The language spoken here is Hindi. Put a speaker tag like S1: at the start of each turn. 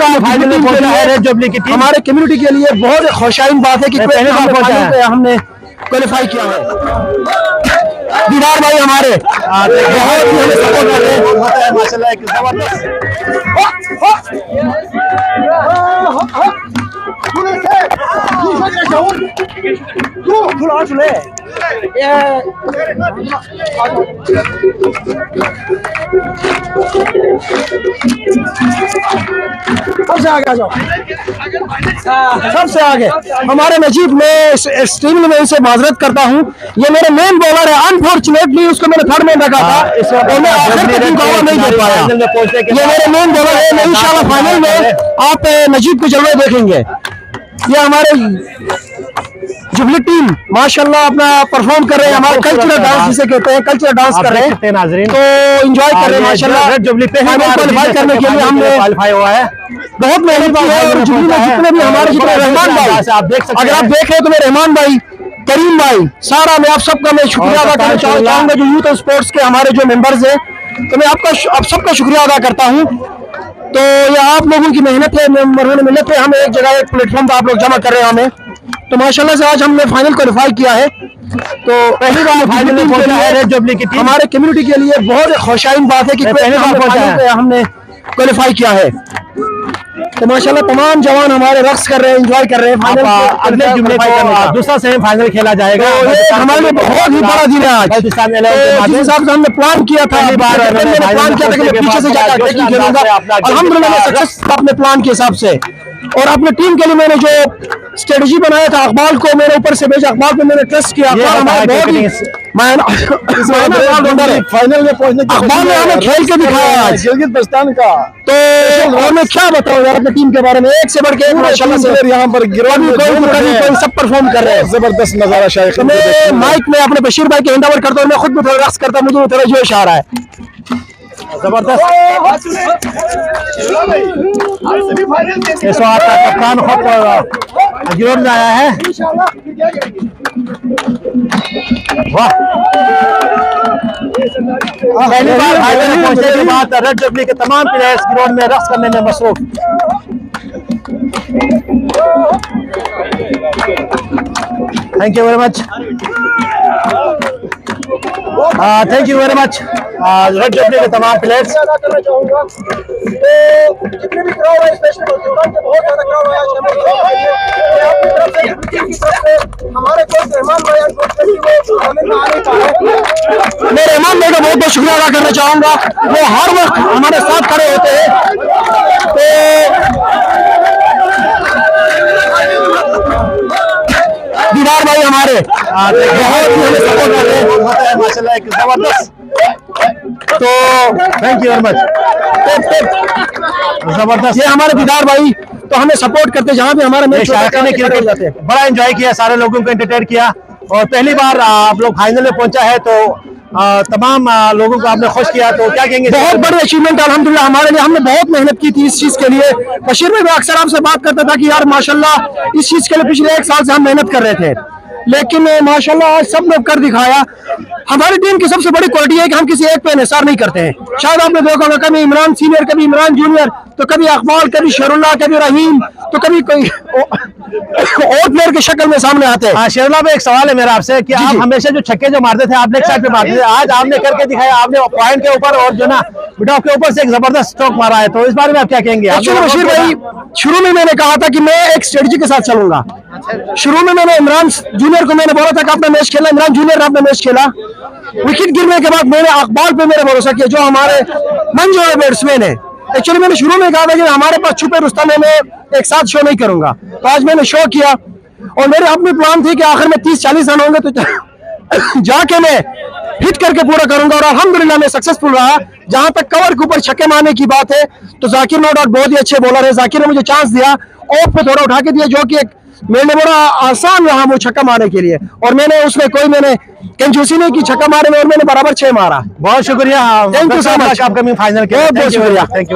S1: बार फाइनल में पहुंचा है रेड जुबली की टीम।
S2: हमारे कम्युनिटी के लिए बहुत खुशाइन बात है कि पहले बार हमने क्वालिफाई किया है। दीदार भाई हमारे बहुत ही हमें सपोर्ट कर रहे हैं
S1: माशाल्लाह, एक जबरदस्त
S2: सबसे आगे आ जाओ, सबसे आगे हमारे नजीब में स्ट्रीम में इनसे माजरत करता हूँ। ये मेरे मेन बॉलर है, अनफॉर्चुनेटली उसको मैंने थर्ड में रखा था और मैं आखिर के दिन गवा नहीं दे पाया। ये मेरे मेन बॉलर है, मैं इंशाल्लाह फाइनल में आप नजीब को जलवे देखेंगे। ये हमारे जुबली टीम माशाल्लाह अपना परफॉर्म कर रहे हैं, हमारे कल्चरल डांस जिसे कहते हैं, कल्चरल डांस कर रहे हैं नाज़रीन, तो एंजॉय कर रहे हैं माशाल्लाह। जुबली पे क्वालिफाई करने के लिए हमने क्वालिफाई हुआ है, बहुत मेहनत की है। और जुबली में जितने भी हमारे जितने रहमान भाई, अगर आप देख रहे हैं तो मैं रहमान भाई, करीम भाई, सारा मैं आप सबका मैं शुक्रिया अदा करना चाहूंगा। जो यूथ और स्पोर्ट्स के हमारे जो मेंबर्स हैं, तो मैं आप सबका शुक्रिया अदा करता हूँ। तो ये आप लोगों की मेहनत है, मरहून मिलत है, हम एक जगह एक प्लेटफॉर्म पर आप लोग जमा कर रहे हैं हमें, तो माशाल्लाह से आज हमने फाइनल क्वालिफाई किया है। तो पहली बार फाइनल में पहुंचा है रेड जुबली की टीम। हमारे कम्युनिटी के लिए बहुत खुशाइन बात है कि पहली बार हमने क्वालिफाई किया है। तो माशाल्लाह तमाम जवान हमारे रक्स कर रहे हैं, एंजॉय कर रहे हैं।
S1: अगले जुमले को दूसरा सेमीफाइनल खेला जाएगा,
S2: तो हमारे लिए बहुत ही बड़ा दिन है आज। जिस हिसाब से हमने प्लान किया था, प्लान किया था कि मैं पीछे से जाकर टैकलिंग खेलूंगा, अल्हम्दुलिल्लाह मैं सक्सेस अपने प्लान के हिसाब से। और अपने टीम के लिए मैंने जो स्ट्रेटजी बनाया था, अकबाल को मैंने ऊपर से भेजा, अकबाल पे मैंने ट्रस्ट किया। फाइनल में पहुंचने की अकबाल ने हमें खेल के दिखाया आज गिलगित-बल्तिस्तान का। तो और मैं क्या बताऊं यार अपने टीम के बारे में, एक से बढ़ के एक माशाल्लाह से यहाँ पर कोई सब परफॉर्म कर रहे हैं, जबरदस्त नजारा शायद। मैं माइक में अपने बशीर भाई के हैंड ओवर करता हूँ, मैं खुद भी थोड़ा रक्स करता हूँ, मुझे थोड़ा जोश आ रहा है, जबरदस्त।
S1: इस बार का कप्तान खुद गिरोड में आया है, वाह। पहली बार फाइनल में पहुंचने के बाद रेड जुबली के तमाम प्लेयर्स ग्राउंड में रक्स करने में मसरूफ। Thank you very much, thank you very much red jubilee के तमाम प्लेयर्स।
S2: करना चाहूंगा तो जितने भी क्राउड है, स्पेशली बल्तिस्तान के बहुत ज्यादा क्राउड है हमारे कोच रहमान भाई, मैं रहमान भाई का बहुत बहुत शुक्रिया अदा करना चाहूंगा। वो हर वक्त हमारे साथ खड़े होते हैं। तो दीदार भाई हमारे बहुत ही हमें सपोर्ट कर रहे हैं माशाल्लाह, एक जबरदस्त। तो
S1: थैंक यू वेरी मच,
S2: जबरदस्त। ये हमारे दीदार भाई तो हमें सपोर्ट करते, जहाँ भी हमारा मैच
S1: क्रिकेट बड़ा एंजॉय किया, सारे लोगों को एंटरटेन किया। और पहली बार आप लोग फाइनल में पहुंचा है, तो तमाम लोगों को आपने खुश किया, तो क्या कहेंगे?
S2: बहुत बड़ी अचीवमेंट अल्हम्दुलिल्लाह हमारे लिए, हमने बहुत मेहनत की थी इस चीज के लिए। बशीर भाई अक्सर आपसे बात करता था कि यार माशाल्लाह इस चीज के लिए पिछले एक साल से हम मेहनत कर रहे थे, लेकिन माशाल्लाह आज सब लोग कर दिखाया। हमारी टीम की सबसे बड़ी क्वालिटी है कि हम किसी एक पे इंहिसार नहीं करते हैं। शायद आपने देखा होगा कभी इमरान सीनियर, कभी इमरान जूनियर, तो कभी अकबाल, कभी शेरुल्लाह, कभी रहीम, तो कभी कोई और प्लेयर की शक्ल में सामने आते हैं।
S1: शेरुल्लाह में एक सवाल है मेरा आपसे कि आप हमेशा जो छक्के जो मारते थे, आप लेग साइड पे मारते थे, आज आपने करके दिखाया, आपने पॉइंट के ऊपर और जो ना मिड-ऑफ के ऊपर से एक जबरदस्त स्ट्रोक मारा है, तो इस बारे में आप क्या कहेंगे?
S2: बशीर भाई शुरू में मैंने कहा था कि मैं एक स्ट्रेटजी के साथ चलूंगा। शुरू में मैंने इमरान जूनियर को मैंने बोला था कि आपने मैच खेला, इमरान जूनियर ने आपने मैच खेला। विकेट गिरने के बाद मैंने अकबाल पे मेरे भरोसा किया, जो हमारे मंजूर बैट्समैन है। एक्चुअली मैंने शुरू में कहा था कि हमारे पास छुपे रुस्तम है, मैं एक साथ शो नहीं करूंगा, तो आज मैंने शो किया। और मेरे अपनी प्लान थी कि आखिर में 30-40 रन होंगे तो जाके मैं हिट करके पूरा करूंगा, और अल्हम्दुलिल्लाह मैं सक्सेसफुल रहा। जहां तक कवर के ऊपर छक्के मारने की बात है, तो जाकिर नो डाउट बहुत ही अच्छे बॉलर है। जाकिर ने मुझे चांस दिया, ऑफ पे थोड़ा उठा के दिया, जो कि एक मैंने बड़ा आसान रहा वो छक्का मारने के लिए, और मैंने उसमें कोई मैंने कंजूसी नहीं की छक्का मारने में, और मैंने बराबर 6 मारा।
S1: बहुत शुक्रिया,
S2: thank you so much.
S1: Upcoming final के
S2: बहुत बहुत शुक्रिया,
S1: थैंक यू।